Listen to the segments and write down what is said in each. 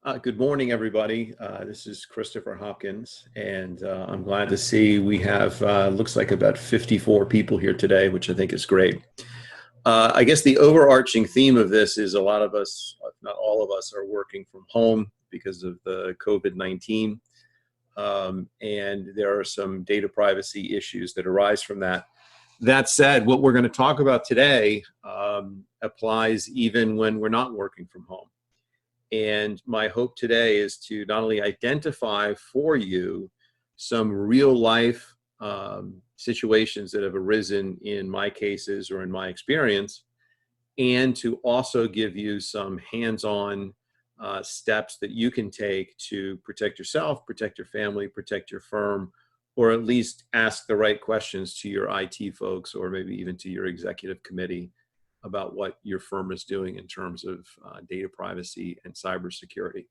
Good morning, everybody. This is Christopher Hopkins, and I'm glad to see we have, looks like about 54 people here today, which I think is great. I guess the overarching theme of this is a lot of us, if not all of us, are working from home because of the COVID-19, and there are some data privacy issues that arise from that. That said, what we're going to talk about today applies even when we're not working from home. And my hope today is to not only identify for you some real life situations that have arisen in my cases or in my experience, and to also give you some hands-on steps that you can take to protect yourself, protect your family, protect your firm, or at least ask the right questions to your IT folks or maybe even to your executive committee about what your firm is doing in terms of data privacy and cybersecurity.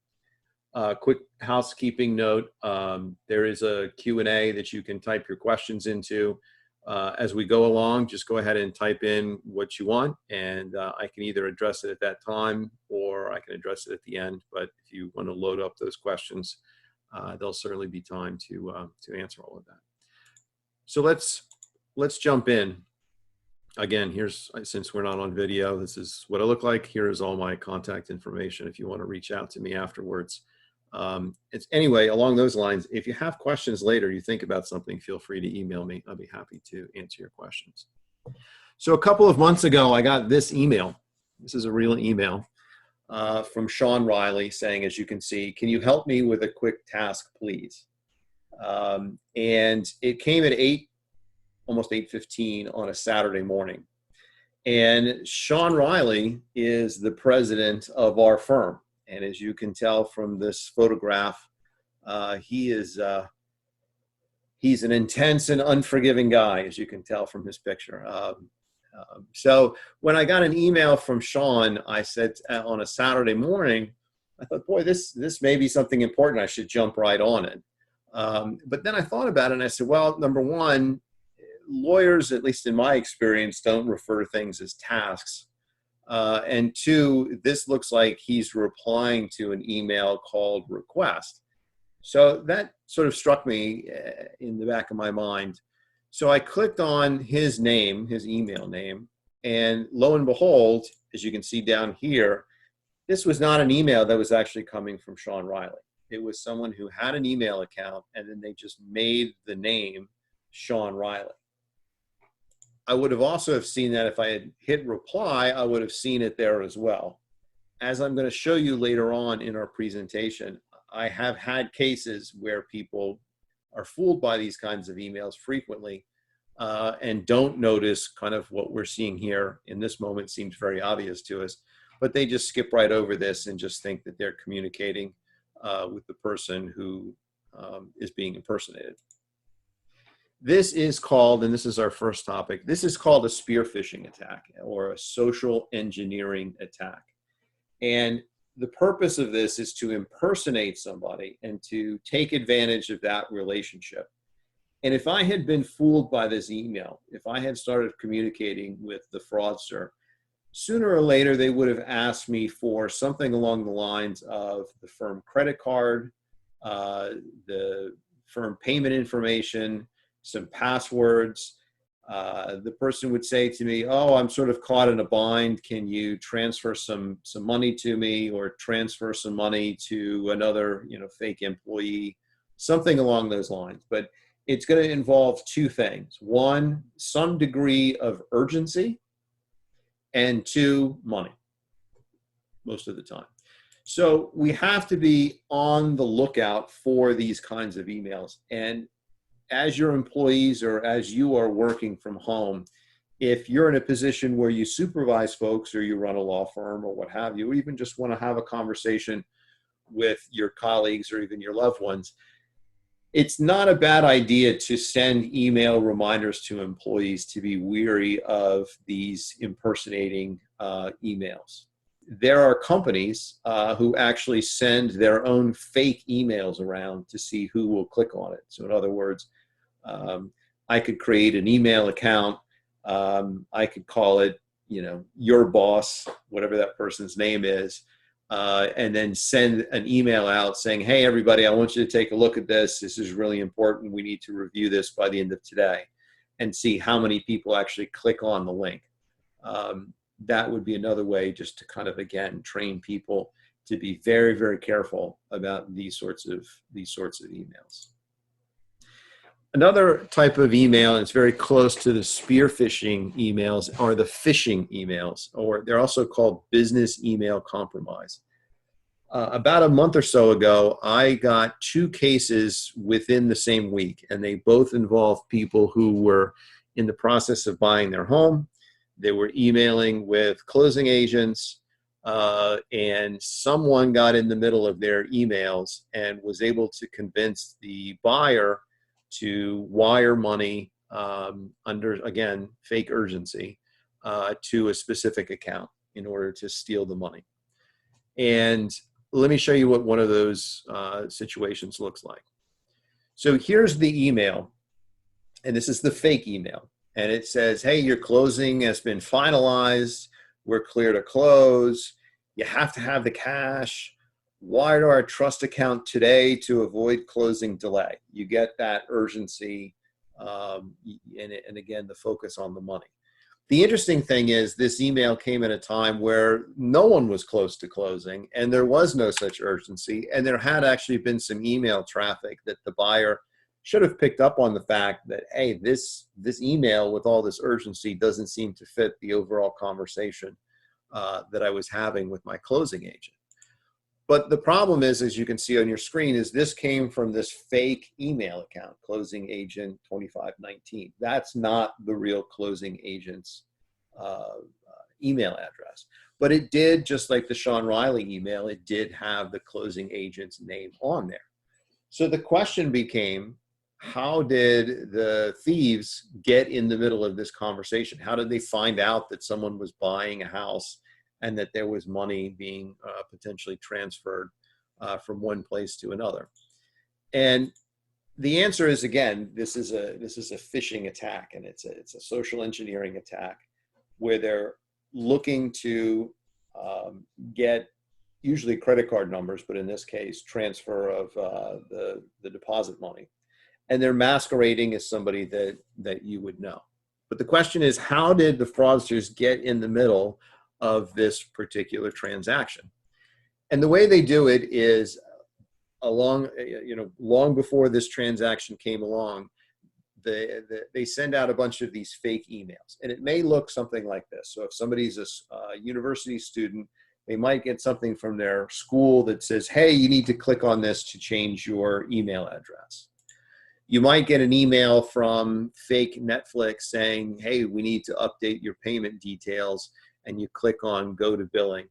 Quick housekeeping note, there is a Q&A that you can type your questions into. As we go along, just go ahead and type in what you want, and I can either address it at that time or I can address it at the end. But if you want to load up those questions, there'll certainly be time to answer all of that. So let's jump in. Again, since we're not on video, this is what I look like. Here's all my contact information if you want to reach out to me afterwards. Anyway, along those lines, if you have questions later, you think about something, feel free to email me. I'll be happy to answer your questions. So a couple of months ago, I got this email. This is a real email from Sean Riley saying, as you can see, can you help me with a quick task, please? And it came at almost 8:15 on a Saturday morning. And Sean Riley is the president of our firm. And as you can tell from this photograph, he's an intense and unforgiving guy, as you can tell from his picture. So when I got an email from Sean, I said on a Saturday morning, I thought, boy, this may be something important. I should jump right on it. But then I thought about it and I said, well, number one, lawyers, at least in my experience, don't refer to things as tasks. And two, this looks like he's replying to an email called request. So that sort of struck me in the back of my mind. So I clicked on his name, his email name, and lo and behold, as you can see down here, this was not an email that was actually coming from Sean Riley. It was someone who had an email account and then they just made the name Sean Riley. I would have also have seen that if I had hit reply, I would have seen it there as well. As I'm going to show you later on in our presentation, I have had cases where people are fooled by these kinds of emails frequently and don't notice kind of what we're seeing here in this moment seems very obvious to us, but they just skip right over this and just think that they're communicating with the person who is being impersonated. This is called, and this is our first topic, this is called a spearphishing attack or a social engineering attack. And the purpose of this is to impersonate somebody and to take advantage of that relationship. And if I had been fooled by this email, if I had started communicating with the fraudster, sooner or later they would have asked me for something along the lines of the firm credit card, the firm payment information, some passwords. The person would say to me, oh, I'm sort of caught in a bind. Can you transfer some money to me or transfer some money to another, fake employee, something along those lines. But it's going to involve two things. One, some degree of urgency, and two, money, most of the time. So we have to be on the lookout for these kinds of emails. And as your employees or as you are working from home, if you're in a position where you supervise folks or you run a law firm or what have you, or even just want to have a conversation with your colleagues or even your loved ones, it's not a bad idea to send email reminders to employees to be wary of these impersonating emails. There are companies who actually send their own fake emails around to see who will click on it. So in other words, I could create an email account. I could call it, your boss, whatever that person's name is. and then send an email out saying, hey, everybody, I want you to take a look at this. This is really important. We need to review this by the end of today, and see how many people actually click on the link. That would be another way just to kind of, again, train people to be very, very careful about these sorts of emails. Another type of email, and it's very close to the spear phishing emails, are the phishing emails, or they're also called business email compromise. About a month or so ago, I got 2 cases within the same week, and they both involved people who were in the process of buying their home. They were emailing with closing agents, and someone got in the middle of their emails and was able to convince the buyer to wire money under, again, fake urgency, to a specific account in order to steal the money. And let me show you what one of those situations looks like. So here's the email, and this is the fake email. And it says, hey, your closing has been finalized. We're clear to close. You have to have the cash. Wire to our trust account today to avoid closing delay. You get that urgency, and again, the focus on the money. The interesting thing is this email came at a time where no one was close to closing, and there was no such urgency, and there had actually been some email traffic that the buyer should have picked up on the fact that, hey, this email with all this urgency doesn't seem to fit the overall conversation that I was having with my closing agent. But the problem is, as you can see on your screen, is this came from this fake email account, closing agent 2519. That's not the real closing agent's email address. But it did, just like the Sean Riley email, it did have the closing agent's name on there. So the question became, how did the thieves get in the middle of this conversation? How did they find out that someone was buying a house and that there was money being potentially transferred from one place to another? And the answer is, again, this is a phishing attack, and it's a social engineering attack where they're looking to get usually credit card numbers, but in this case, transfer of the deposit money, and they're masquerading as somebody that you would know. But the question is, how did the fraudsters get in the middle of this particular transaction? And the way they do it is long before this transaction came along, they send out a bunch of these fake emails, and it may look something like this. So if somebody's a university student, they might get something from their school that says, hey, you need to click on this to change your email address. You might get an email from fake Netflix saying, hey, we need to update your payment details, and you click on go to billing,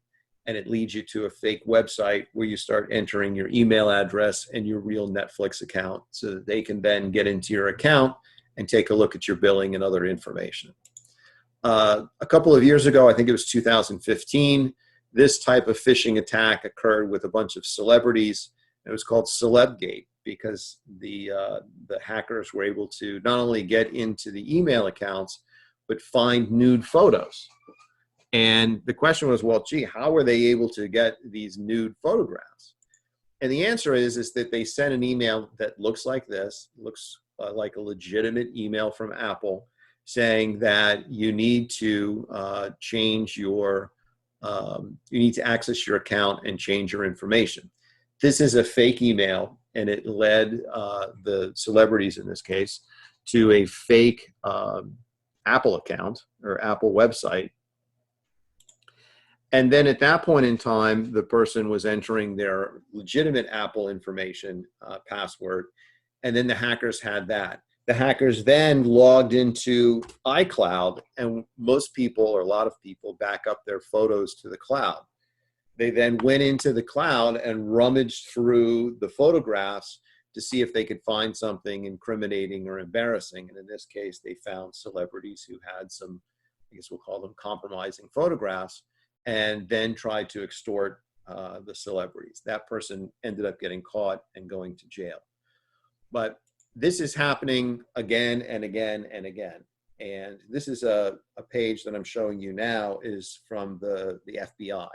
and it leads you to a fake website where you start entering your email address and your real Netflix account so that they can then get into your account and take a look at your billing and other information. A couple of years ago, I think it was 2015, this type of phishing attack occurred with a bunch of celebrities. It was called Celebgate, because the hackers were able to not only get into the email accounts, but find nude photos. And the question was, well, gee, how were they able to get these nude photographs? And the answer is that they sent an email that looks like this, looks like a legitimate email from Apple, saying that you need to change your, you need to access your account and change your information. This is a fake email, and it led the celebrities in this case to a fake Apple account or Apple website. And then at that point in time, the person was entering their legitimate Apple information password, and then the hackers had that. The hackers then logged into iCloud, and most people, or a lot of people, back up their photos to the cloud. They then went into the cloud and rummaged through the photographs to see if they could find something incriminating or embarrassing. And in this case, they found celebrities who had some, I guess we'll call them compromising photographs, and then tried to extort the celebrities. That person ended up getting caught and going to jail. But this is happening again and again and again. And this is a page that I'm showing you now is from the FBI.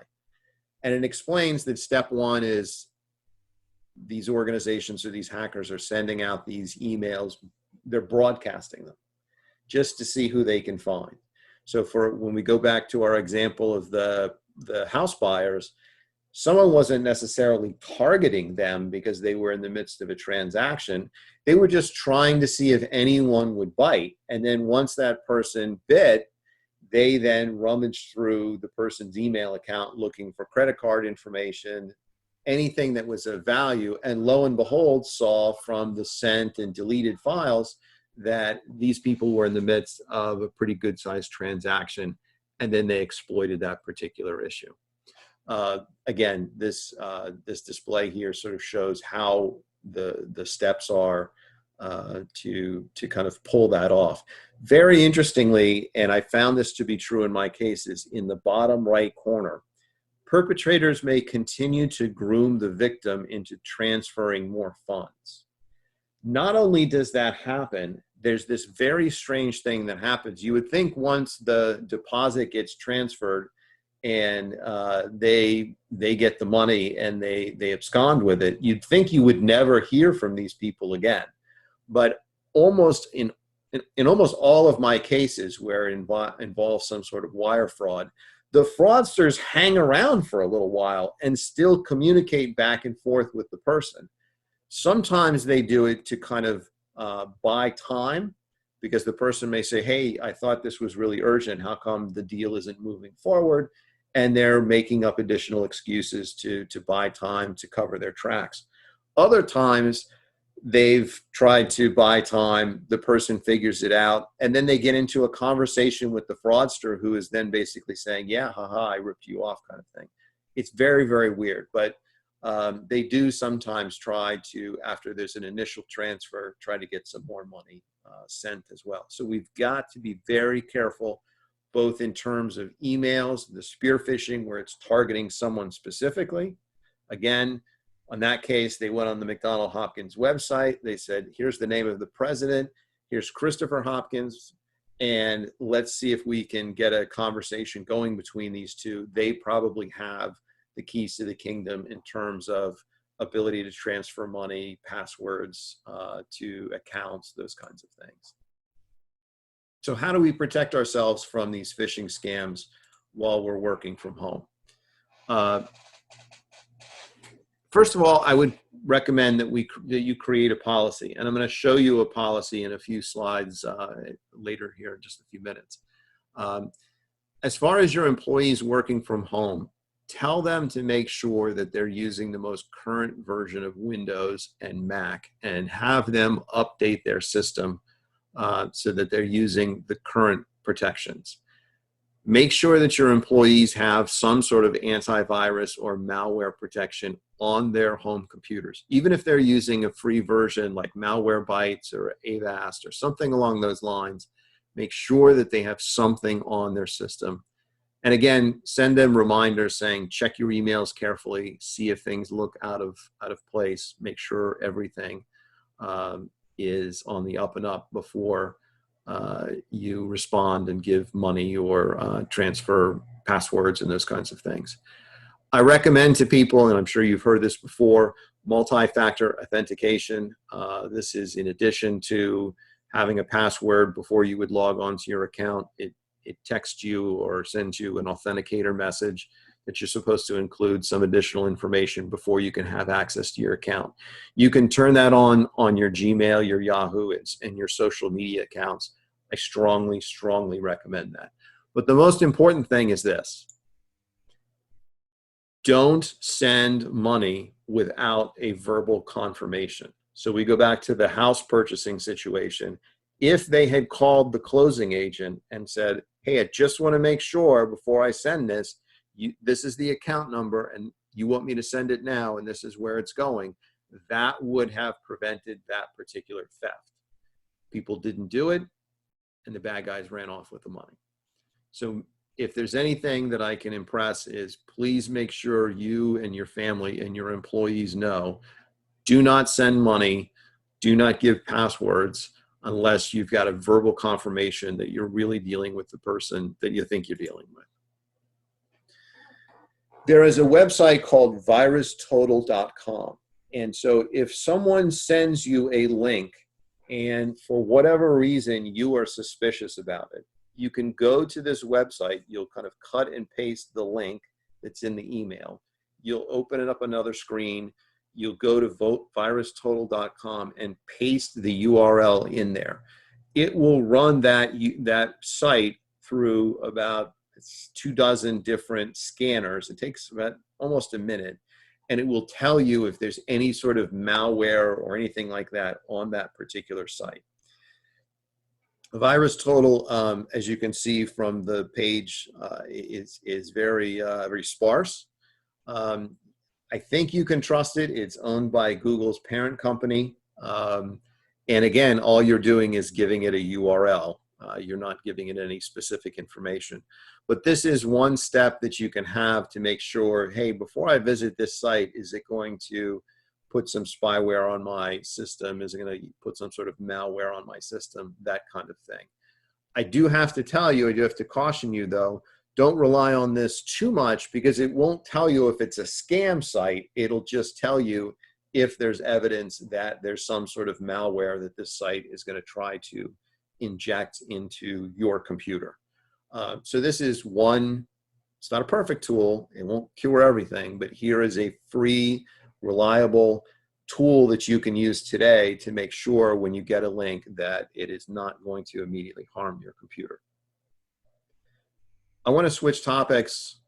And it explains that step one is these organizations or these hackers are sending out these emails, they're broadcasting them just to see who they can find. So for when we go back to our example of the house buyers, someone wasn't necessarily targeting them because they were in the midst of a transaction. They were just trying to see if anyone would bite. And then once that person bit, they then rummaged through the person's email account looking for credit card information, anything that was of value, and lo and behold, saw from the sent and deleted files that these people were in the midst of a pretty good sized transaction, and then they exploited that particular issue. Again, this display here sort of shows how the steps are to kind of pull that off. Very interestingly, and I found this to be true in my cases, in the bottom right corner, perpetrators may continue to groom the victim into transferring more funds. Not only does that happen, there's this very strange thing that happens. You would think once the deposit gets transferred and they get the money and they abscond with it, you'd think you would never hear from these people again. But almost in almost all of my cases where it involves some sort of wire fraud, the fraudsters hang around for a little while and still communicate back and forth with the person. Sometimes they do it to kind of buy time, because the person may say, hey, I thought this was really urgent. How come the deal isn't moving forward? And they're making up additional excuses to buy time to cover their tracks. Other times, they've tried to buy time, the person figures it out, and then they get into a conversation with the fraudster, who is then basically saying, yeah, haha, I ripped you off, kind of thing. It's very, very weird, but they do sometimes try to, after there's an initial transfer, try to get some more money sent as well. So we've got to be very careful, both in terms of emails, the spear phishing, where it's targeting someone specifically. Again, on that case, they went on the McDonald Hopkins website. They said, here's the name of the president. Here's Christopher Hopkins. And let's see if we can get a conversation going between these two. They probably have the keys to the kingdom in terms of ability to transfer money, passwords to accounts, those kinds of things. So how do we protect ourselves from these phishing scams while we're working from home? First of all, I would recommend that you create a policy, and I'm going to show you a policy in a few slides later here in just a few minutes. As far as your employees working from home, tell them to make sure that they're using the most current version of Windows and Mac, and have them update their system so that they're using the current protections. Make sure that your employees have some sort of antivirus or malware protection on their home computers. Even if they're using a free version like Malwarebytes or Avast or something along those lines, make sure that they have something on their system. And again, send them reminders saying, check your emails carefully, see if things look out of place, make sure everything is on the up and up before you respond and give money or transfer passwords and those kinds of things. I recommend to people, and I'm sure you've heard this before, multi-factor authentication. This is in addition to having a password before you would log on to your account. It texts you or sends you an authenticator message that you're supposed to include some additional information before you can have access to your account. You can turn that on your Gmail, your Yahoo, and your social media accounts. I strongly, strongly recommend that. But the most important thing is this: don't send money without a verbal confirmation. So we go back to the house purchasing situation. If they had called the closing agent and said, hey, I just want to make sure before I send this, this is the account number and you want me to send it now and this is where it's going, that would have prevented that particular theft. People didn't do it, and the bad guys ran off with the money. So if there's anything that I can impress is, please make sure you and your family and your employees know, do not send money, do not give passwords unless you've got a verbal confirmation that you're really dealing with the person that you think you're dealing with. There is a website called virustotal.com. And so if someone sends you a link and for whatever reason you are suspicious about it, you can go to this website, you'll kind of cut and paste the link that's in the email. You'll open it up another screen, you'll go to virustotal.com and paste the URL in there. It will run that site through about 24 different scanners. It takes about almost a minute, and it will tell you if there's any sort of malware or anything like that on that particular site. VirusTotal, as you can see from the page, is very very sparse. I think you can trust it. It's owned by Google's parent company. And again, all you're doing is giving it a URL. You're not giving it any specific information. But this is one step that you can have to make sure, hey, before I visit this site, is it going to put some spyware on my system? Is it going to put some sort of malware on my system? That kind of thing. I do have to tell you, I do have to caution you though, don't rely on this too much because it won't tell you if it's a scam site. It'll just tell you if there's evidence that there's some sort of malware that this site is going to try to inject into your computer. So this is one, it's not a perfect tool, it won't cure everything, but here is a free, reliable tool that you can use today to make sure when you get a link that it is not going to immediately harm your computer. I want to switch topics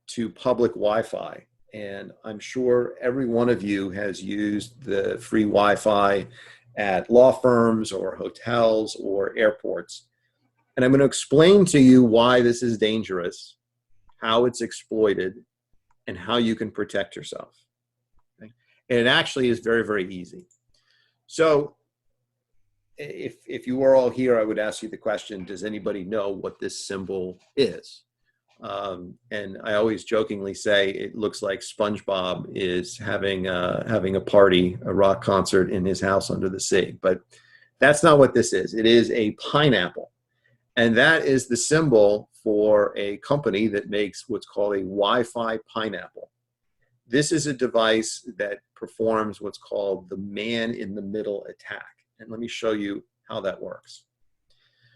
to public Wi-Fi. And I'm sure every one of you has used the free Wi-Fi at law firms or hotels or airports. And I'm going to explain to you why this is dangerous, how it's exploited, and how you can protect yourself. Okay? And it actually is very, very easy. So if you were all here, I would ask you the question, does anybody know what this symbol is? And I always jokingly say it looks like SpongeBob is having a party, a rock concert in his house under the sea. But that's not what this is. It is a pineapple. And that is the symbol for a company that makes what's called a Wi-Fi pineapple. This is a device that performs what's called the man-in-the-middle attack. And let me show you how that works.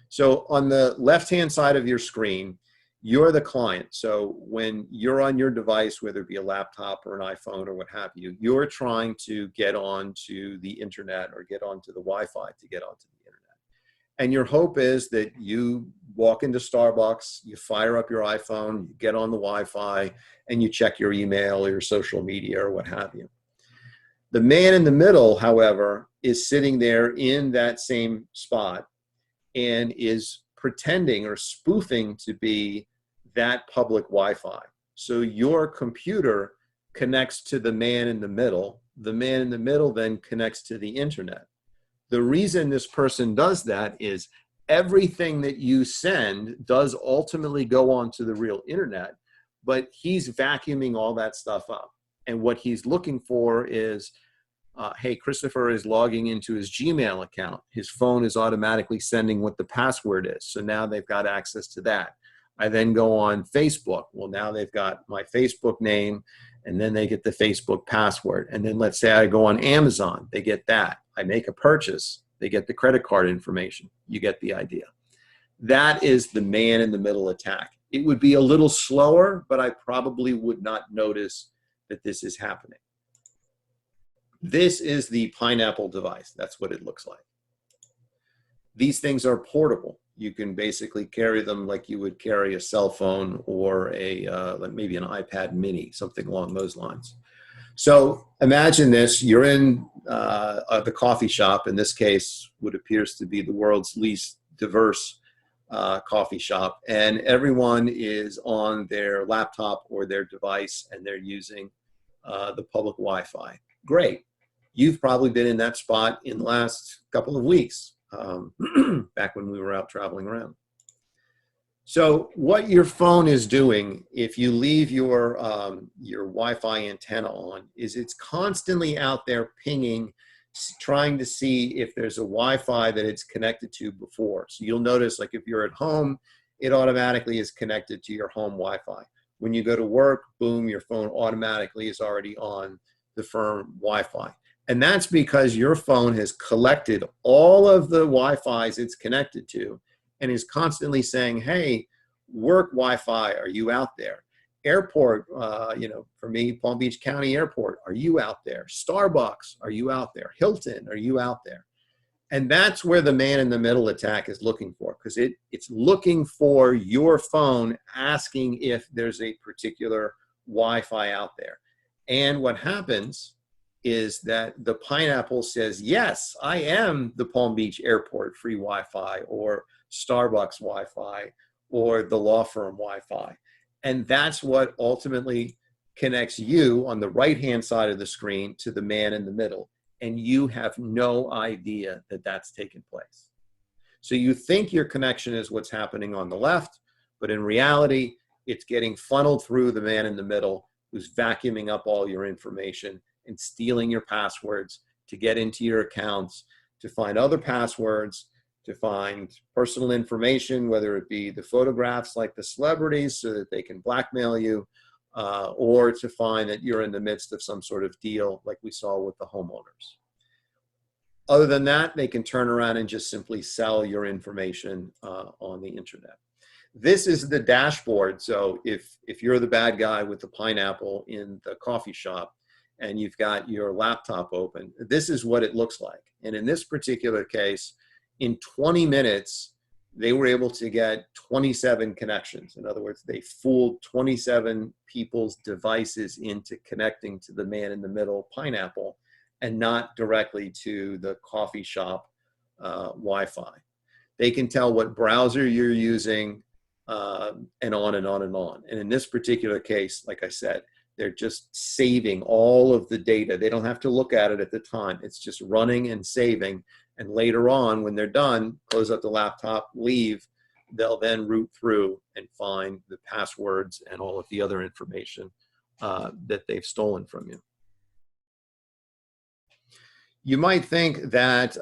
So on the left-hand side of your screen, you're the client. So when you're on your device, whether it be a laptop or an iPhone or what have you, you're trying to get onto the internet or get onto the Wi-Fi to get onto the internet. And your hope is that you walk into Starbucks, you fire up your iPhone, you get on the Wi-Fi, and you check your email or your social media or what have you. The man in the middle, however, is sitting there in that same spot and is pretending or spoofing to be that public Wi-Fi. So your computer connects to the man in the middle. The man in the middle then connects to the internet. The reason this person does that is everything that you send does ultimately go onto the real internet, but he's vacuuming all that stuff up. And what he's looking for is, hey, Christopher is logging into his Gmail account. His phone is automatically sending what the password is. So now they've got access to that. I then go on Facebook. Well, now they've got my Facebook name, and then they get the Facebook password. And then let's say I go on Amazon, they get that. I make a purchase, they get the credit card information. You get the idea. That is the man in the middle attack. It would be a little slower, but I probably would not notice that this is happening. This is the pineapple device. That's what it looks like. These things are portable. You can basically carry them like you would carry a cell phone or like maybe an iPad mini, something along those lines. So imagine this, you're in the coffee shop, in this case, what appears to be the world's least diverse coffee shop, and everyone is on their laptop or their device and they're using the public Wi-Fi. Great. You've probably been in that spot in the last couple of weeks, back when we were out traveling around. So what your phone is doing, if you leave your Wi-Fi antenna on, is it's constantly out there pinging, trying to see if there's a Wi-Fi that it's connected to before. So you'll notice, like if you're at home, it automatically is connected to your home Wi-Fi. When you go to work, boom, your phone automatically is already on the firm Wi-Fi. And that's because your phone has collected all of the Wi-Fis it's connected to and is constantly saying, hey, work Wi-Fi, are you out there? Airport, for me, Palm Beach County Airport, are you out there? Starbucks, are you out there? Hilton, are you out there? And that's where the man-in-the-middle attack is looking for, because it's looking for your phone, asking if there's a particular Wi-Fi out there. And what happens is that the pineapple says, yes, I am the Palm Beach Airport free Wi-Fi, or Starbucks Wi-Fi, or the law firm Wi-Fi. And that's what ultimately connects you on the right-hand side of the screen to the man in the middle. And you have no idea that that's taken place. So you think your connection is what's happening on the left, but in reality, it's getting funneled through the man in the middle, who's vacuuming up all your information and stealing your passwords to get into your accounts, to find other passwords, to find personal information, whether it be the photographs like the celebrities so that they can blackmail you, or to find that you're in the midst of some sort of deal like we saw with the homeowners. Other than that, they can turn around and just simply sell your information on the internet. This is the dashboard. So if you're the bad guy with the pineapple in the coffee shop and you've got your laptop open, this is what it looks like. And in this particular case, in 20 minutes, they were able to get 27 connections. In other words, they fooled 27 people's devices into connecting to the man in the middle pineapple and not directly to the coffee shop Wi-Fi. They can tell what browser you're using, and on and on and on. And in this particular case, like I said, they're just saving all of the data. They don't have to look at it at the time. It's just running and saving. And later on, when they're done, close up the laptop, leave, they'll then root through and find the passwords and all of the other information that they've stolen from you. You might think that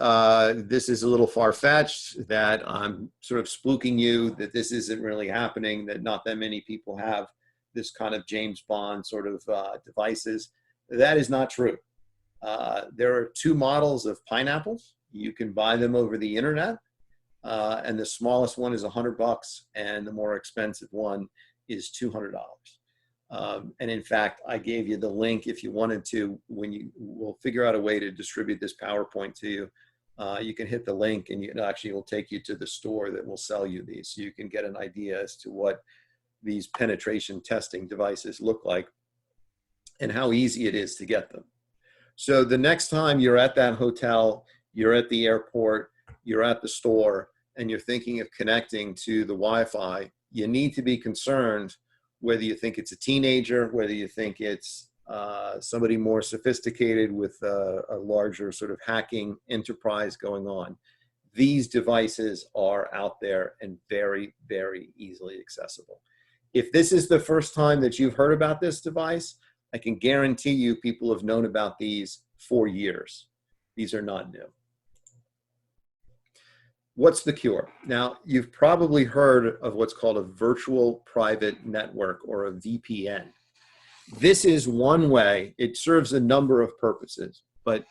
this is a little far-fetched, that I'm sort of spooking you, that this isn't really happening, that not that many people have this kind of James Bond sort of devices. That is not true. There are two models of pineapples. You can buy them over the internet, and the smallest one is $100, and the more expensive one is $200. And in fact, I gave you the link if you wanted to. When we'll figure out a way to distribute this PowerPoint to you, you can hit the link, and it actually will take you to the store that will sell you these, so you can get an idea as to what these penetration testing devices look like and how easy it is to get them. So the next time you're at that hotel, you're at the airport, you're at the store, and you're thinking of connecting to the Wi-Fi, you need to be concerned whether you think it's a teenager, whether you think it's somebody more sophisticated with a larger sort of hacking enterprise going on. These devices are out there and very, very easily accessible. If this is the first time that you've heard about this device, I can guarantee you people have known about these for years. These are not new. What's the cure? Now, you've probably heard of what's called a virtual private network, or a VPN. This is one way. It serves a number of purposes, but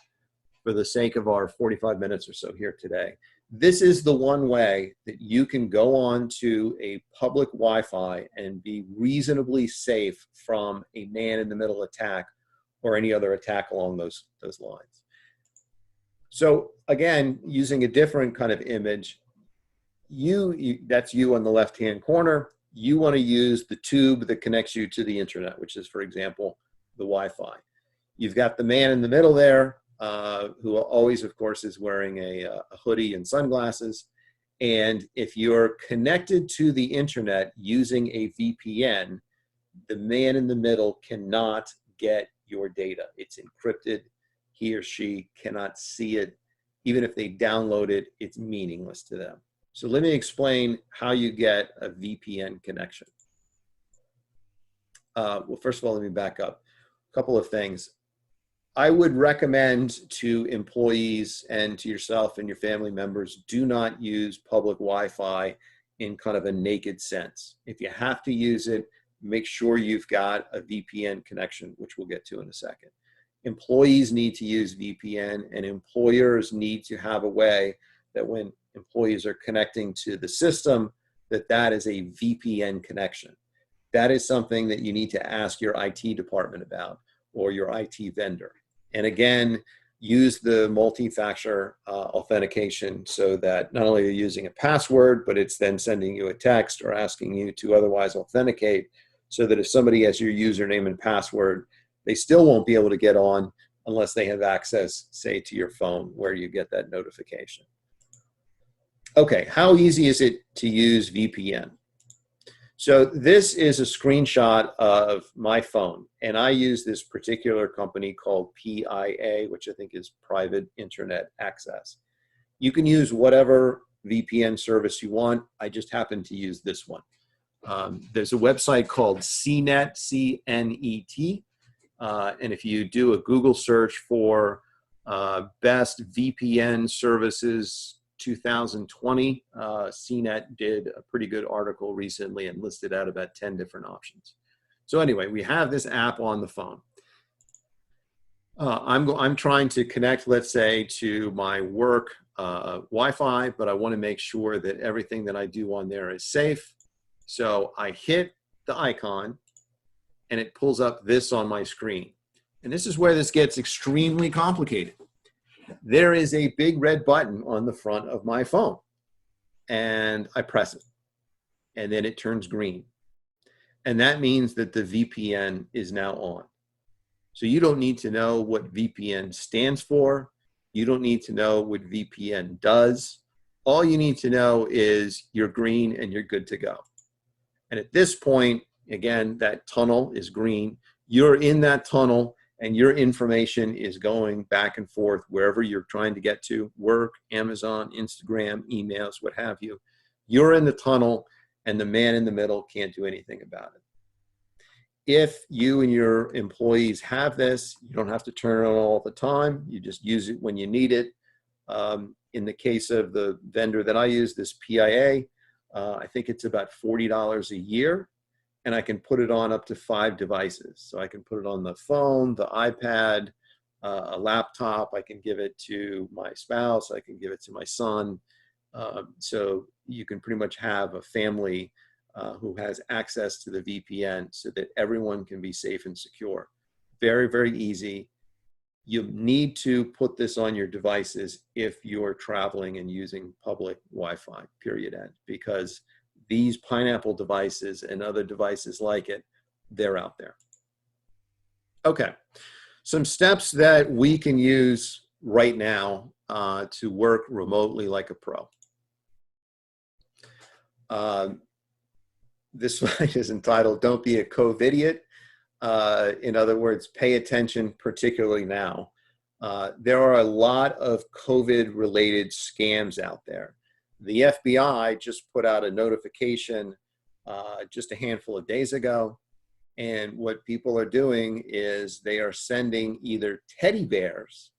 for the sake of our 45 minutes or so here today, this is the one way that you can go on to a public Wi-Fi and be reasonably safe from a man-in-the-middle attack or any other attack along those lines. So again, using a different kind of image, that's you on the left-hand corner. You want to use the tube that connects you to the internet, which is, for example, the Wi-Fi. You've got the man in the middle there, who always, of course, is wearing a hoodie and sunglasses. And if you're connected to the internet using a VPN, the man in the middle cannot get your data. It's encrypted. He or she cannot see it. Even if they download it, it's meaningless to them. So let me explain how you get a VPN connection. Well, first of all, let me back up. A couple of things. I would recommend to employees and to yourself and your family members, do not use public Wi-Fi in kind of a naked sense. If you have to use it, make sure you've got a VPN connection, which we'll get to in a second. Employees need to use VPN, and employers need to have a way that when employees are connecting to the system, that is a VPN connection. That is something that you need to ask your IT department about or your IT vendor. And again, use the multi-factor authentication so that not only are you using a password, but it's then sending you a text or asking you to otherwise authenticate, so that if somebody has your username and password, they still won't be able to get on unless they have access, say, to your phone where you get that notification. Okay, how easy is it to use VPN? So this is a screenshot of my phone, and I use this particular company called PIA, which I think is Private Internet Access. You can use whatever VPN service you want. I just happen to use this one. There's a website called CNET, C-N-E-T, and if you do a Google search for best VPN services 2020, CNET did a pretty good article recently and listed out about 10 different options. So anyway, we have this app on the phone. I'm trying to connect, let's say, to my work Wi-Fi, but I want to make sure that everything that I do on there is safe. So I hit the icon and it pulls up this on my screen. And this is where this gets extremely complicated. There is a big red button on the front of my phone, and I press it, and then it turns green. And that means that the VPN is now on. So you don't need to know what VPN stands for. You don't need to know what VPN does. All you need to know is you're green and you're good to go. And at this point, again, that tunnel is green. You're in that tunnel, and your information is going back and forth wherever you're trying to get to, work, Amazon, Instagram, emails, what have you. You're in the tunnel, and the man in the middle can't do anything about it. If you and your employees have this, you don't have to turn it on all the time. You just use it when you need it. In the case of the vendor that I use, this PIA, I think it's about $40 a year. And I can put it on up to 5 devices. So I can put it on the phone, the iPad, a laptop. I can give it to my spouse. I can give it to my son. So you can pretty much have a family who has access to the VPN so that everyone can be safe and secure. Very, very easy. You need to put this on your devices if you're traveling and using public Wi-Fi, period end, because these Pineapple devices and other devices like it, they're out there. Okay, some steps that we can use right now to work remotely like a pro. This slide is entitled, "Don't be a COVIDiot." In other words, pay attention, particularly now. There are a lot of COVID-related scams out there. The FBI just put out a notification just a handful of days ago. And what people are doing is they are sending either teddy bears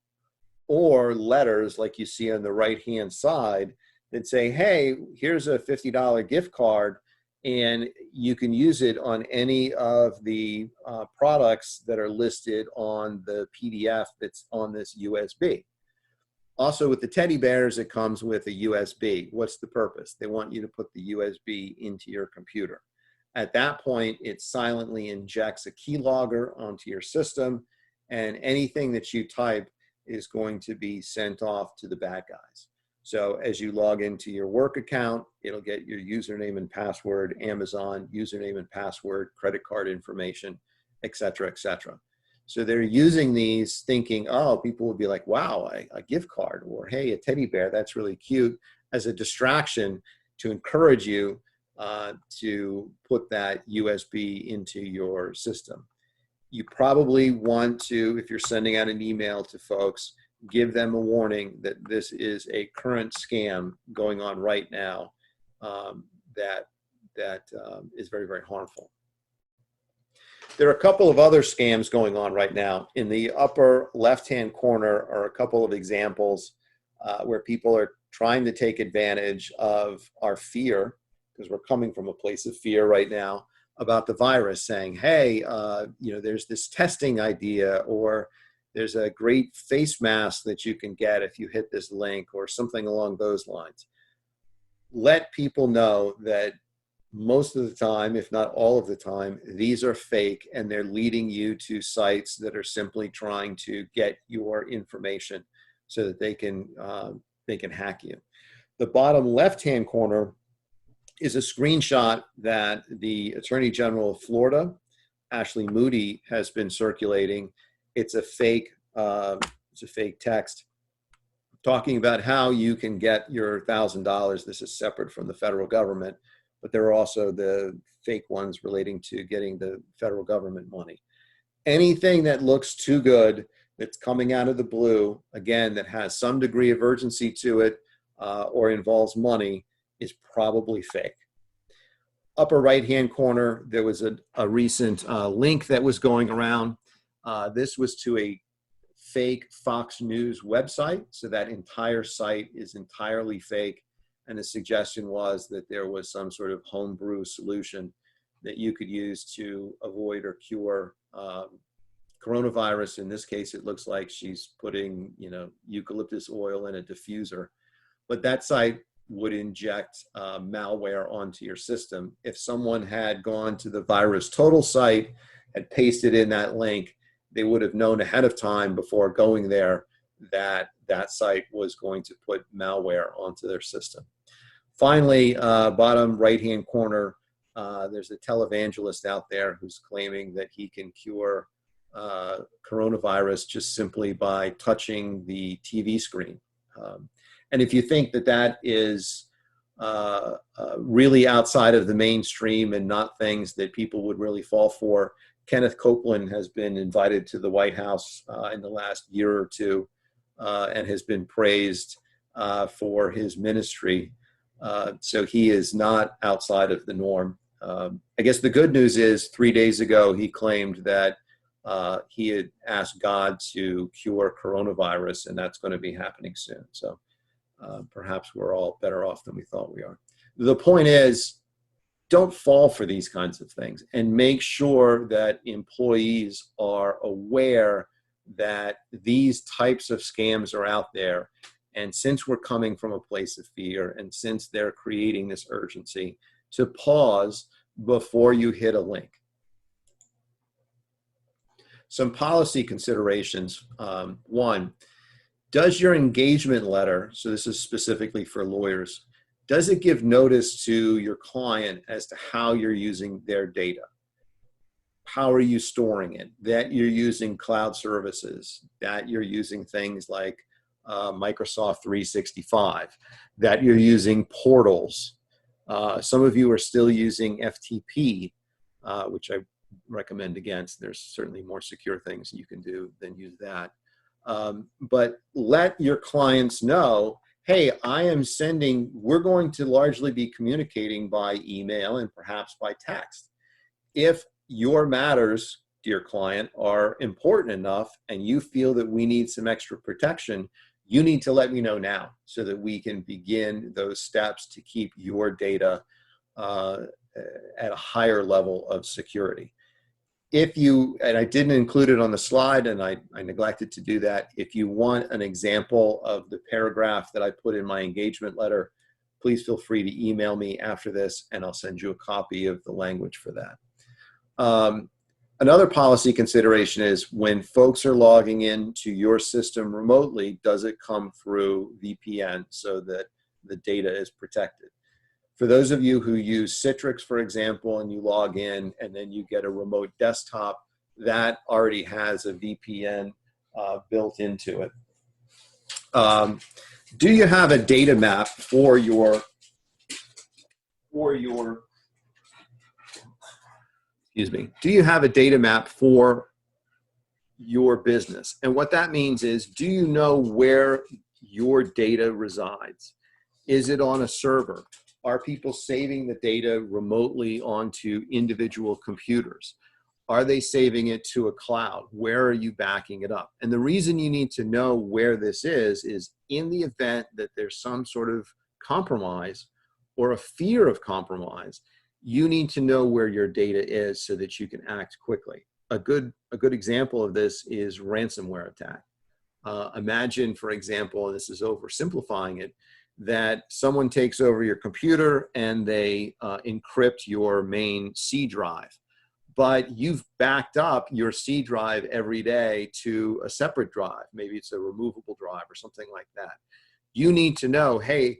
or letters like you see on the right-hand side that say, hey, here's a $50 gift card, and you can use it on any of the products that are listed on the PDF that's on this USB. Also, with the teddy bears, it comes with a USB. What's the purpose? They want you to put the USB into your computer. At that point, it silently injects a keylogger onto your system, and anything that you type is going to be sent off to the bad guys. So as you log into your work account, it'll get your username and password, Amazon, username and password, credit card information, et cetera, et cetera. So they're using these thinking, oh, people would be like, wow, a gift card, or hey, a teddy bear, that's really cute, as a distraction to encourage you to put that USB into your system. You probably want to, if you're sending out an email to folks, give them a warning that this is a current scam going on right now that is very, very harmful. There are a couple of other scams going on right now. In the upper left-hand corner are a couple of examples where people are trying to take advantage of our fear, because we're coming from a place of fear right now, about the virus, saying, hey, you know, there's this testing idea, or there's a great face mask that you can get if you hit this link, or something along those lines. Let people know that most of the time, if not all of the time, these are fake, and they're leading you to sites that are simply trying to get your information so that they can hack you. The bottom left-hand corner is a screenshot that the Attorney General of Florida, Ashley Moody, has been circulating. It's a fake text talking about how you can get your $1,000. This is separate from the federal government, but there are also the fake ones relating to getting the federal government money. Anything that looks too good, that's coming out of the blue, again, that has some degree of urgency to it, or involves money, is probably fake. Upper right-hand corner, there was a recent link that was going around. This was to a fake Fox News website, so that entire site is entirely fake. And the suggestion was that there was some sort of homebrew solution that you could use to avoid or cure coronavirus. In this case, it looks like she's putting, you know, eucalyptus oil in a diffuser. But that site would inject malware onto your system. If someone had gone to the Virus Total site and pasted in that link, they would have known ahead of time before going there that that site was going to put malware onto their system. Finally, bottom right-hand corner, there's a televangelist out there who's claiming that he can cure coronavirus just simply by touching the TV screen. And if you think that that is really outside of the mainstream and not things that people would really fall for, Kenneth Copeland has been invited to the White House in the last year or two and has been praised for his ministry. So he is not outside of the norm. I guess the good news is 3 days ago, he claimed that he had asked God to cure coronavirus, and that's going to be happening soon. So perhaps we're all better off than we thought we are. The point is, don't fall for these kinds of things, and make sure that employees are aware that these types of scams are out there. And since we're coming from a place of fear, and since they're creating this urgency, to pause before you hit a link. Some policy considerations. One, does your engagement letter, so this is specifically for lawyers, does it give notice to your client as to how you're using their data? How are you storing it? That you're using cloud services, that you're using things like Microsoft 365, that you're using portals. Some of you are still using FTP, which I recommend against. There's certainly more secure things you can do than use that. But let your clients know, hey, we're going to largely be communicating by email and perhaps by text. If your matters, dear client, are important enough and you feel that we need some extra protection, you need to let me know now so that we can begin those steps to keep your data at a higher level of security. If you, and I didn't include it on the slide, and I neglected to do that, if you want an example of the paragraph that I put in my engagement letter, please feel free to email me after this, and I'll send you a copy of the language for that. Another policy consideration is when folks are logging into your system remotely, does it come through VPN so that the data is protected? For those of you who use Citrix, for example, and you log in and then you get a remote desktop, that already has a VPN built into it. Do you have a data map for your excuse me, do you have a data map for your business? And what that means is, do you know where your data resides? Is it on a server? Are people saving the data remotely onto individual computers? Are they saving it to a cloud? Where are you backing it up? And the reason you need to know where this is in the event that there's some sort of compromise or a fear of compromise, You need to know where your data is so that you can act quickly. A good example of this is ransomware attack. Imagine, for example, and this is oversimplifying it, that someone takes over your computer and they encrypt your main C drive, but you've backed up your C drive every day to a separate drive. Maybe it's a removable drive or something like that. You need to know, hey,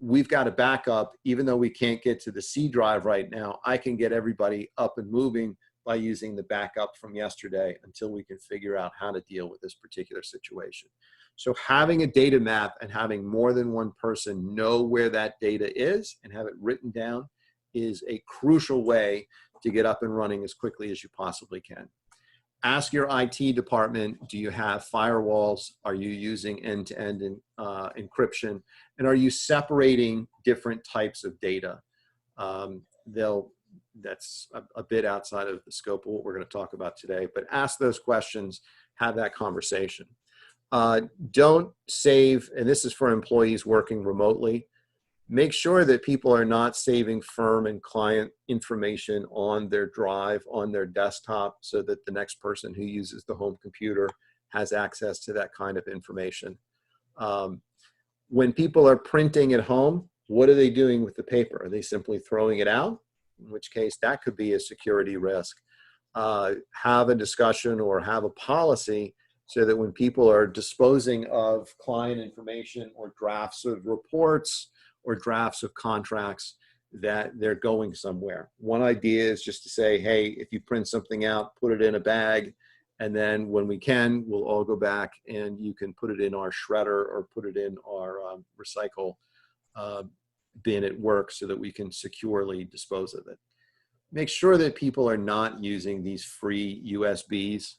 we've got a backup. Even though we can't get to the C drive right now, I can get everybody up and moving by using the backup from yesterday until we can figure out how to deal with this particular situation. So having a data map and having more than one person know where that data is and have it written down is a crucial way to get up and running as quickly as you possibly can. Ask your IT department, do you have firewalls? Are you using end-to-end encryption? And are you separating different types of data? That's a bit outside of the scope of what we're going to talk about today, but ask those questions, have that conversation. Don't save, and this is for employees working remotely, make sure that people are not saving firm and client information on their drive, on their desktop, so that the next person who uses the home computer has access to that kind of information. When people are printing at home, what are they doing with the paper? Are they simply throwing it out? In which case that could be a security risk. Have a discussion or have a policy so that when people are disposing of client information or drafts of reports or drafts of contracts, that they're going somewhere. One idea is just to say, hey, if you print something out, put it in a bag, and then when we can, we'll all go back and you can put it in our shredder or put it in our recycle bin at work so that we can securely dispose of it. Make sure that people are not using these free USBs.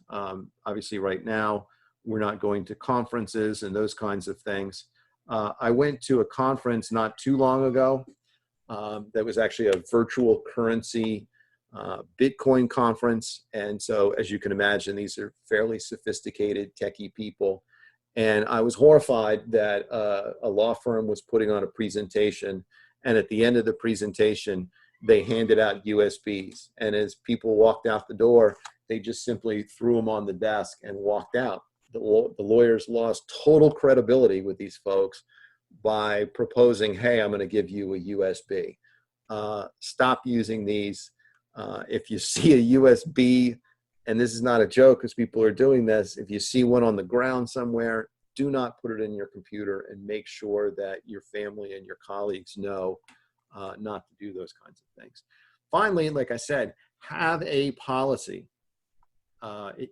Obviously right now, we're not going to conferences and those kinds of things. I went to a conference not too long ago that was actually a virtual currency Bitcoin conference. And so as you can imagine, these are fairly sophisticated techie people. And I was horrified that a law firm was putting on a presentation, and at the end of the presentation, they handed out USBs. And as people walked out the door, they just simply threw them on the desk and walked out. The lawyers lost total credibility with these folks by proposing, hey, I'm going to give you a USB. Stop using these. If you see a USB, and this is not a joke because people are doing this, if you see one on the ground somewhere, do not put it in your computer, and make sure that your family and your colleagues know not to do those kinds of things. Finally, like I said, have a policy.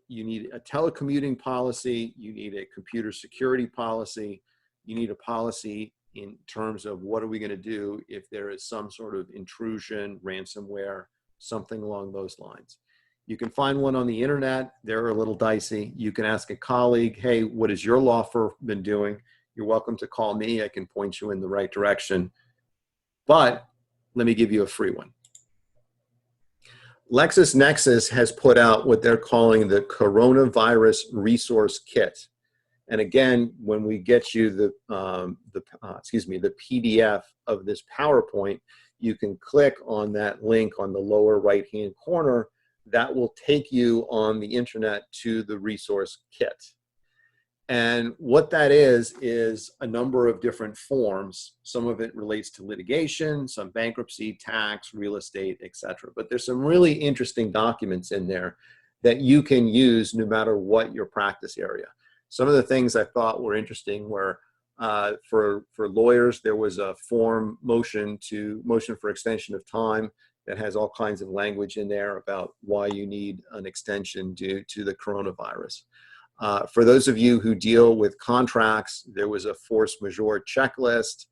You need a telecommuting policy, you need a computer security policy, you need a policy in terms of what are we going to do if there is some sort of intrusion, ransomware, something along those lines. You can find one on the internet. They're a little dicey. You can ask a colleague, hey, what has your law firm been doing? You're welcome to call me. I can point you in the right direction. But let me give you a free one. LexisNexis has put out what they're calling the Coronavirus Resource Kit. And again, when we get you the PDF of this PowerPoint, you can click on that link on the lower right-hand corner. That will take you on the internet to the resource kit. And what that is a number of different forms. Some of it relates to litigation, some bankruptcy, tax, real estate, etc. But there's some really interesting documents in there that you can use no matter what your practice area. Some of the things I thought were interesting were for lawyers, there was a motion for extension of time that has all kinds of language in there about why you need an extension due to the coronavirus. For those of you who deal with contracts, there was a force majeure checklist.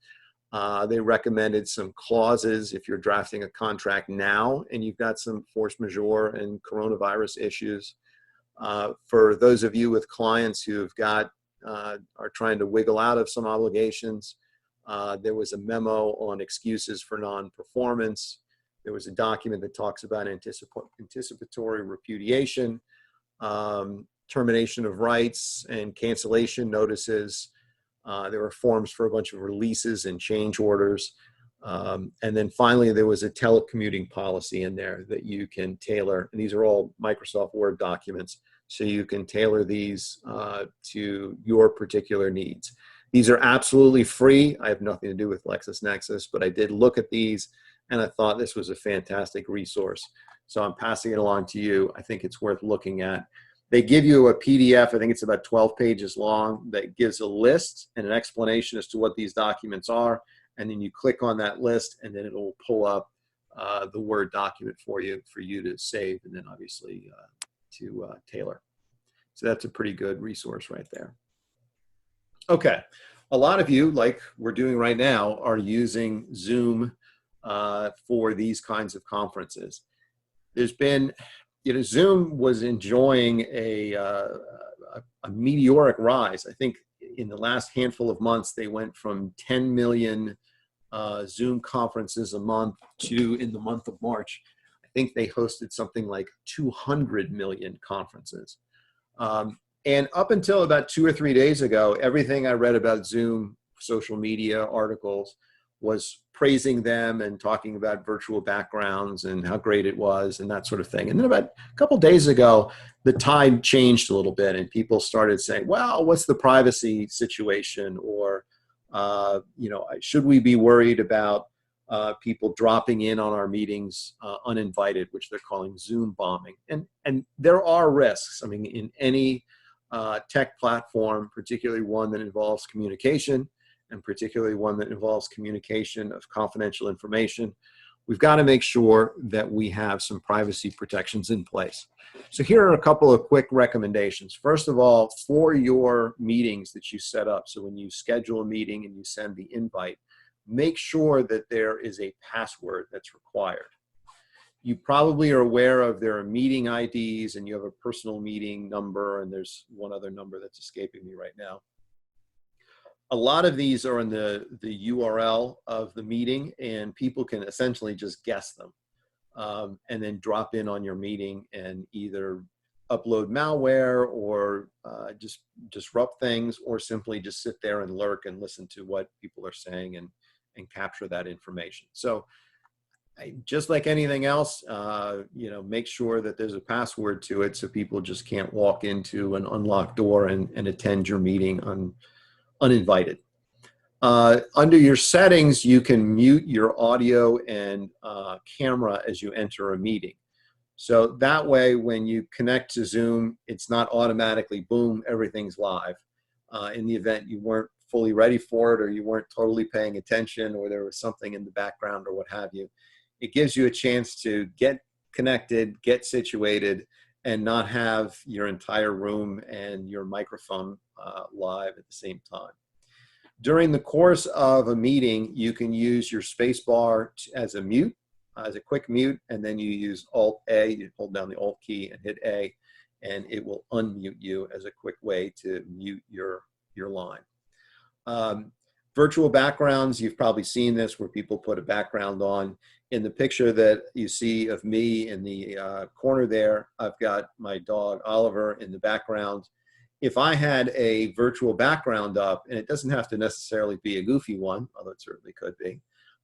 They recommended some clauses if you're drafting a contract now and you've got some force majeure and coronavirus issues. For those of you with clients who've got, are trying to wiggle out of some obligations, there was a memo on excuses for non-performance. There was a document that talks about anticipatory repudiation, termination of rights and cancellation notices. There were forms for a bunch of releases and change orders. And then finally, there was a telecommuting policy in there that you can tailor. And these are all Microsoft Word documents. So you can tailor these to your particular needs. These are absolutely free. I have nothing to do with LexisNexis, but I did look at these and I thought this was a fantastic resource. So I'm passing it along to you. I think it's worth looking at. They give you a PDF, I think it's about 12 pages long, that gives a list and an explanation as to what these documents are. And then you click on that list and then it'll pull up the Word document for you to save and then obviously to tailor. So that's a pretty good resource right there. Okay, a lot of you, like we're doing right now, are using Zoom for these kinds of conferences. There's been, Zoom was enjoying a meteoric rise. I think in the last handful of months, they went from 10 million Zoom conferences a month to, in the month of March, I think they hosted something like 200 million conferences. And up until about 2 or 3 days ago, everything I read about Zoom, social media articles, was praising them and talking about virtual backgrounds and how great it was and that sort of thing. And then about a couple days ago, the tide changed a little bit and people started saying, well, what's the privacy situation? Or, should we be worried about people dropping in on our meetings uninvited, which they're calling Zoom bombing? And there are risks. I mean, in any tech platform, particularly one that involves communication, and particularly one that involves communication of confidential information, we've got to make sure that we have some privacy protections in place. So here are a couple of quick recommendations. First of all, for your meetings that you set up, so when you schedule a meeting and you send the invite, make sure that there is a password that's required. You probably are aware of there are meeting IDs and you have a personal meeting number, and there's one other number that's escaping me right now. A lot of these are in the URL of the meeting, and people can essentially just guess them and then drop in on your meeting and either upload malware or just disrupt things, or simply just sit there and lurk and listen to what people are saying and capture that information. So just like anything else, make sure that there's a password to it so people just can't walk into an unlocked door and attend your meeting uninvited. Under your settings, you can mute your audio and camera as you enter a meeting. So that way, when you connect to Zoom, it's not automatically, boom, everything's live. In the event you weren't fully ready for it, or you weren't totally paying attention, or there was something in the background or what have you, it gives you a chance to get connected, get situated, and not have your entire room and your microphone live at the same time. During the course of a meeting, you can use your space bar as a mute, as a quick mute, and then you use Alt-A, you hold down the Alt key and hit A, and it will unmute you as a quick way to mute your line. Virtual backgrounds, you've probably seen this where people put a background on. In the picture that you see of me in the corner there, I've got my dog Oliver in the background. If I had a virtual background up, and it doesn't have to necessarily be a goofy one, although it certainly could be,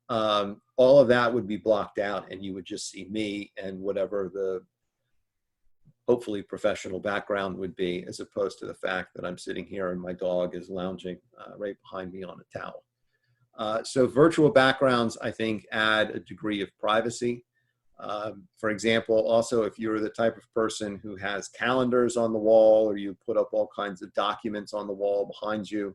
all of that would be blocked out and you would just see me and whatever the hopefully professional background would be, as opposed to the fact that I'm sitting here and my dog is lounging right behind me on a towel. So virtual backgrounds, I think, add a degree of privacy. For example, also, if you're the type of person who has calendars on the wall, or you put up all kinds of documents on the wall behind you,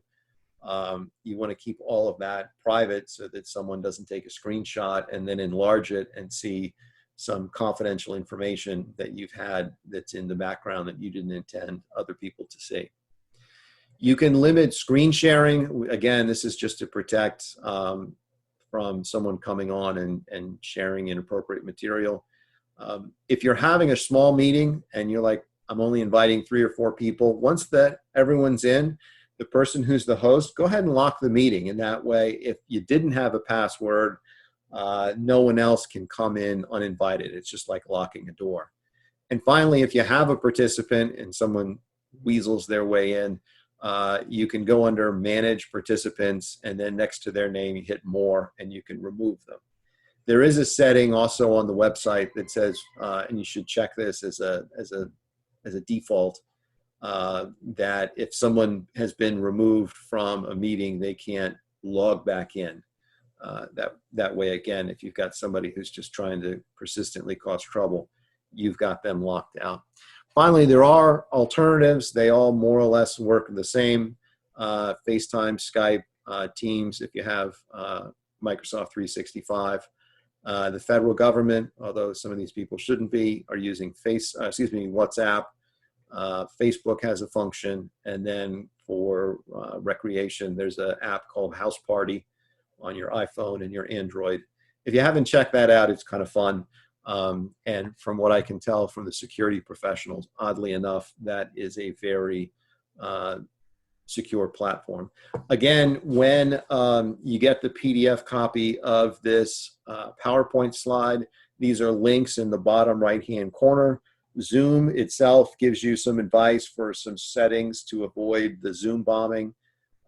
you want to keep all of that private so that someone doesn't take a screenshot and then enlarge it and see some confidential information that you've had that's in the background that you didn't intend other people to see. You can limit screen sharing. Again, this is just to protect from someone coming on and sharing inappropriate material. If you're having a small meeting and you're like, I'm only inviting 3 or 4 people, once that everyone's in, the person who's the host, go ahead and lock the meeting. And that way, if you didn't have a password, no one else can come in uninvited. It's just like locking a door. And finally, if you have a participant and someone weasels their way in, you can go under Manage Participants, and then next to their name, you hit More, and you can remove them. There is a setting also on the website that says, and you should check this as a default, that if someone has been removed from a meeting, they can't log back in. That way, again, if you've got somebody who's just trying to persistently cause trouble, you've got them locked out. Finally, there are alternatives. They all more or less work the same. FaceTime, Skype, Teams, if you have Microsoft 365. The federal government, although some of these people shouldn't be, are using WhatsApp. Facebook has a function, and then for recreation, there's an app called House Party on your iPhone and your Android. If you haven't checked that out, it's kind of fun. And from what I can tell from the security professionals, oddly enough, that is a very secure platform. Again, when you get the PDF copy of this PowerPoint slide, these are links in the bottom right-hand corner. Zoom itself gives you some advice for some settings to avoid the Zoom bombing.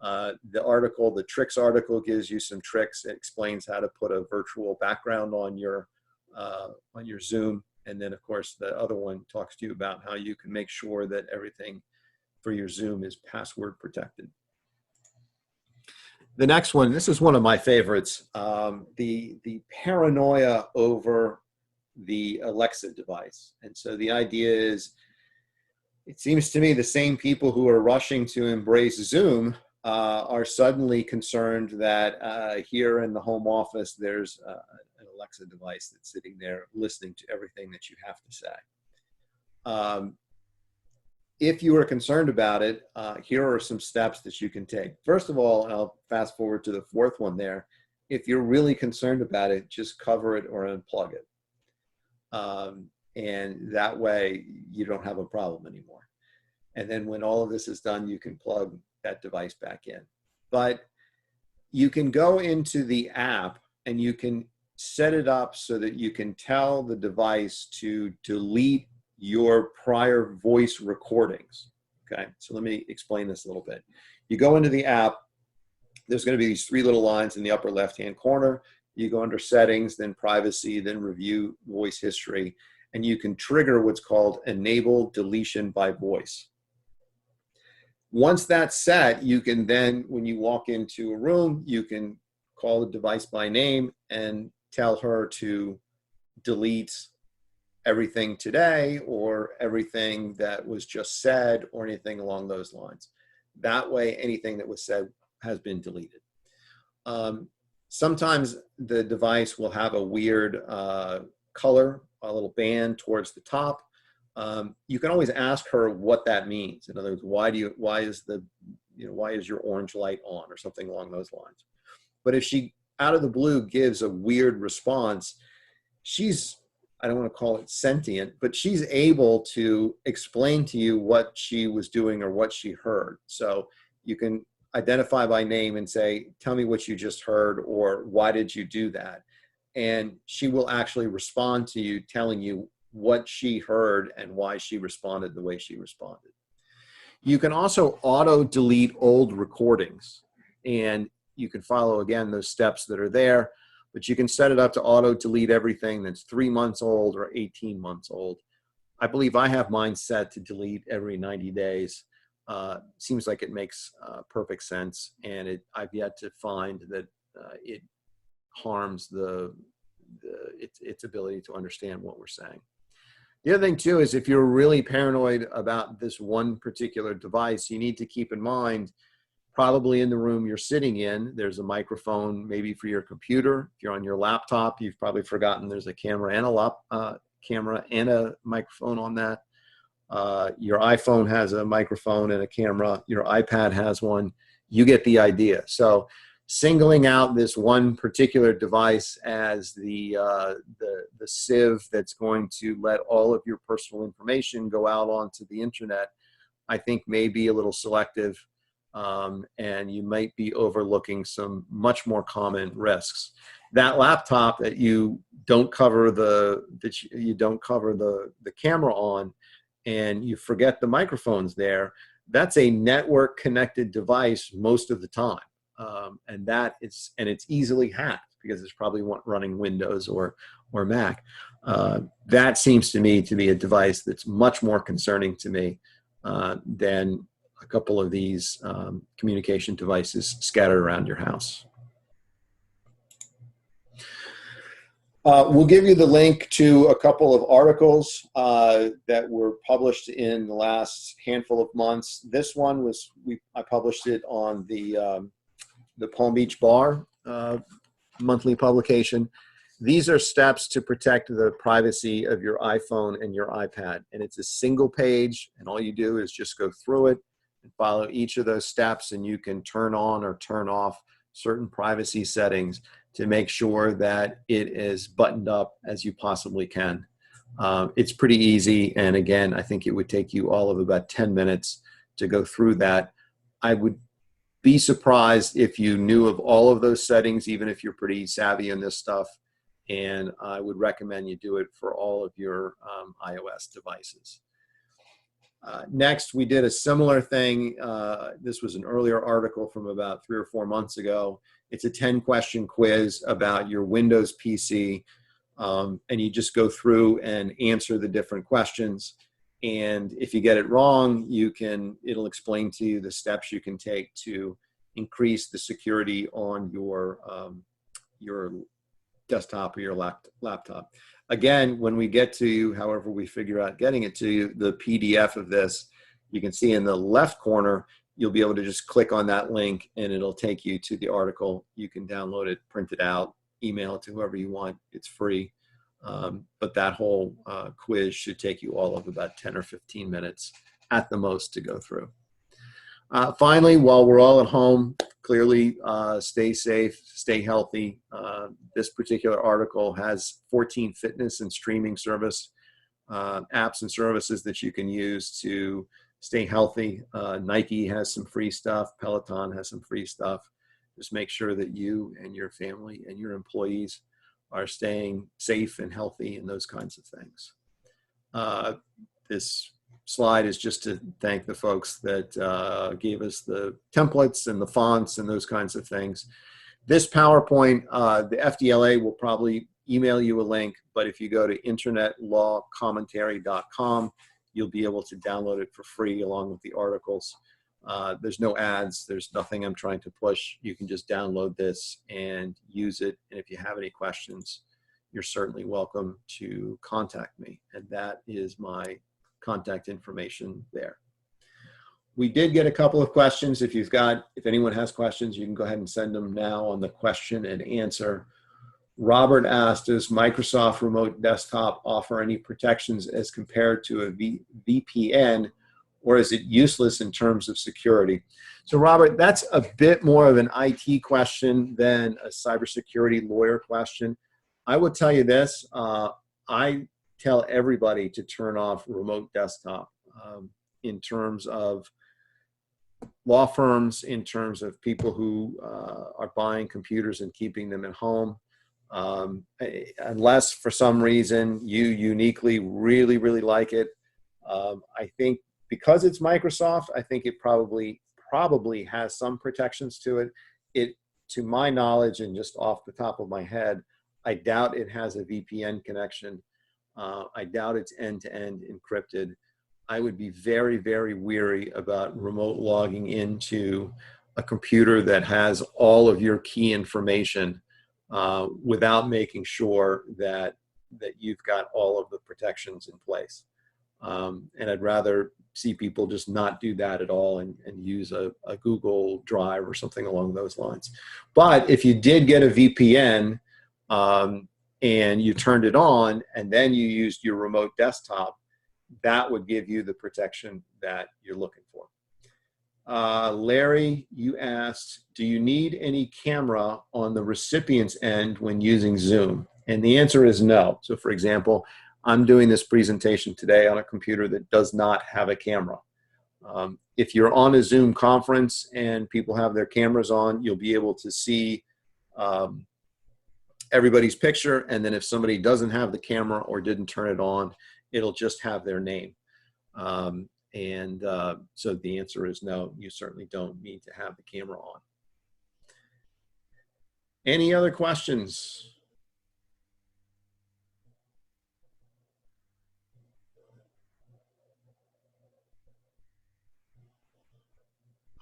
The article, the tricks article, gives you some tricks. It explains how to put a virtual background on your Zoom. And then, of course, the other one talks to you about how you can make sure that everything for your Zoom is password protected. The next one, this is one of my favorites, the paranoia over the Alexa device. And so the idea is, it seems to me the same people who are rushing to embrace Zoom are suddenly concerned that here in the home office, there's an Alexa device that's sitting there listening to everything that you have to say. If you are concerned about it, here are some steps that you can take. First of all, and I'll fast forward to the fourth one there, if you're really concerned about it, just cover it or unplug it. And that way you don't have a problem anymore. And then when all of this is done, you can plug that device back in. But you can go into the app and you can set it up so that you can tell the device to delete your prior voice recordings. Okay, so let me explain this a little bit. You go into the app, there's going to be these three little lines in the upper left-hand corner. You go under settings, then privacy, then review voice history, and you can trigger what's called enable deletion by voice. Once that's set, you can then, when you walk into a room, you can call the device by name and tell her to delete everything today or everything that was just said or anything along those lines. That way, anything that was said has been deleted. Sometimes the device will have a weird color, a little band towards the top. You can always ask her what that means. In other words, why is your orange light on, or something along those lines. But if she out of the blue gives a weird response, she's, I don't want to call it sentient, but she's able to explain to you what she was doing or what she heard. So you can identify by name and say, tell me what you just heard, or why did you do that? And she will actually respond to you, telling you what she heard and why she responded the way she responded. You can also auto delete old recordings, and you can follow again those steps that are there, but you can set it up to auto delete everything that's 3 months old or 18 months old. I believe I have mine set to delete every 90 days. Seems like it makes perfect sense, and I've yet to find that it harms its ability to understand what we're saying. The other thing too is, if you're really paranoid about this one particular device, you need to keep in mind, probably in the room you're sitting in, there's a microphone maybe for your computer. If you're on your laptop, you've probably forgotten there's a camera and a microphone on that. Your iPhone has a microphone and a camera. Your iPad has one. You get the idea. So singling out this one particular device as the sieve that's going to let all of your personal information go out onto the internet, I think may be a little selective, and you might be overlooking some much more common risks. That laptop that you don't cover the camera on, and you forget the microphone's there, that's a network connected device most of the time. And it's easily hacked because it's probably running Windows or Mac. That seems to me to be a device that's much more concerning to me than a couple of these communication devices scattered around your house. We'll give you the link to a couple of articles that were published in the last handful of months. This one was, I published it on the Palm Beach Bar monthly publication. These are steps to protect the privacy of your iPhone and your iPad. And it's a single page, and all you do is just go through it and follow each of those steps, and you can turn on or turn off certain privacy settings to make sure that it is buttoned up as you possibly can. It's pretty easy, and again, I think it would take you all of about 10 minutes to go through that. I would be surprised if you knew of all of those settings, even if you're pretty savvy in this stuff, and I would recommend you do it for all of your iOS devices. Next, we did a similar thing. This was an earlier article from about 3 or 4 months ago. It's a 10-question quiz about your Windows PC, and you just go through and answer the different questions. And if you get it wrong, it'll explain to you the steps you can take to increase the security on your desktop or your laptop. Again, when we get to you, however we figure out getting it to you, the PDF of this, you can see in the left corner, you'll be able to just click on that link and it'll take you to the article. You can download it, print it out, email it to whoever you want. It's free. But that whole quiz should take you all of about 10 or 15 minutes at the most to go through. Finally, while we're all at home, clearly stay safe, stay healthy. This particular article has 14 fitness and streaming service apps and services that you can use to stay healthy. Nike has some free stuff. Peloton has some free stuff. Just make sure that you and your family and your employees are staying safe and healthy and those kinds of things. This slide is just to thank the folks that gave us the templates and the fonts and those kinds of things. This PowerPoint, the FDLA will probably email you a link, but if you go to internetlawcommentary.com, you'll be able to download it for free along with the articles. There's no ads, there's nothing I'm trying to push. You can just download this and use it. And if you have any questions, you're certainly welcome to contact me. And that is my contact information there. We did get a couple of questions. If anyone has questions, you can go ahead and send them now on the question and answer. Robert asked, does Microsoft Remote Desktop offer any protections as compared to a VPN, or is it useless in terms of security? So Robert, that's a bit more of an IT question than a cybersecurity lawyer question. I will tell you this, I tell everybody to turn off remote desktop in terms of law firms, in terms of people who are buying computers and keeping them at home. Unless for some reason you uniquely really, really like it. I think because it's Microsoft, I think it probably has some protections to it. To my knowledge, and just off the top of my head, I doubt it has a VPN connection. I doubt it's end-to-end encrypted. I would be very, very weary about remote logging into a computer that has all of your key information without making sure that you've got all of the protections in place. And I'd rather see people just not do that at all and use a Google Drive or something along those lines. But if you did get a VPN and you turned it on and then you used your remote desktop, that would give you the protection that you're looking for. Larry, you asked, do you need any camera on the recipient's end when using Zoom? And the answer is no. So for example, I'm doing this presentation today on a computer that does not have a camera. If you're on a Zoom conference and people have their cameras on, you'll be able to see everybody's picture. And then if somebody doesn't have the camera or didn't turn it on, it'll just have their name. And so the answer is no, you certainly don't need to have the camera on. Any other questions?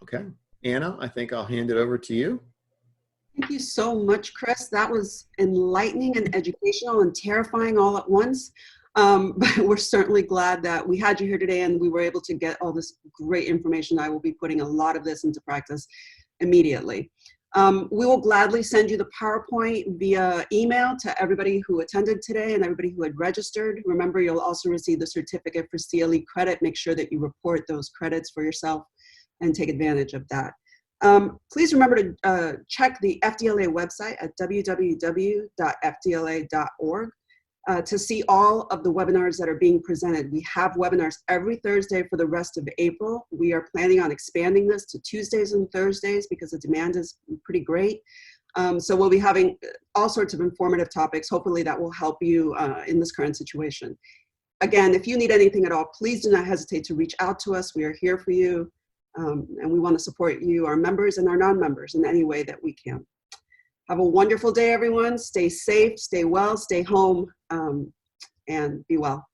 Okay, Anna, I think I'll hand it over to you. Thank you so much, Chris. That was enlightening and educational and terrifying all at once. But we're certainly glad that we had you here today and we were able to get all this great information. I will be putting a lot of this into practice immediately. We will gladly send you the PowerPoint via email to everybody who attended today and everybody who had registered. Remember, you'll also receive the certificate for CLE credit. Make sure that you report those credits for yourself and take advantage of that. Please remember to check the FDLA website at www.fdla.org to see all of the webinars that are being presented. We have webinars every Thursday for the rest of April. We are planning on expanding this to Tuesdays and Thursdays because the demand is pretty great. So we'll be having all sorts of informative topics. Hopefully that will help you in this current situation. Again, if you need anything at all, please do not hesitate to reach out to us. We are here for you. And we want to support you, our members and our non-members, in any way that we can. Have a wonderful day, everyone. Stay safe, stay well, stay home, and be well.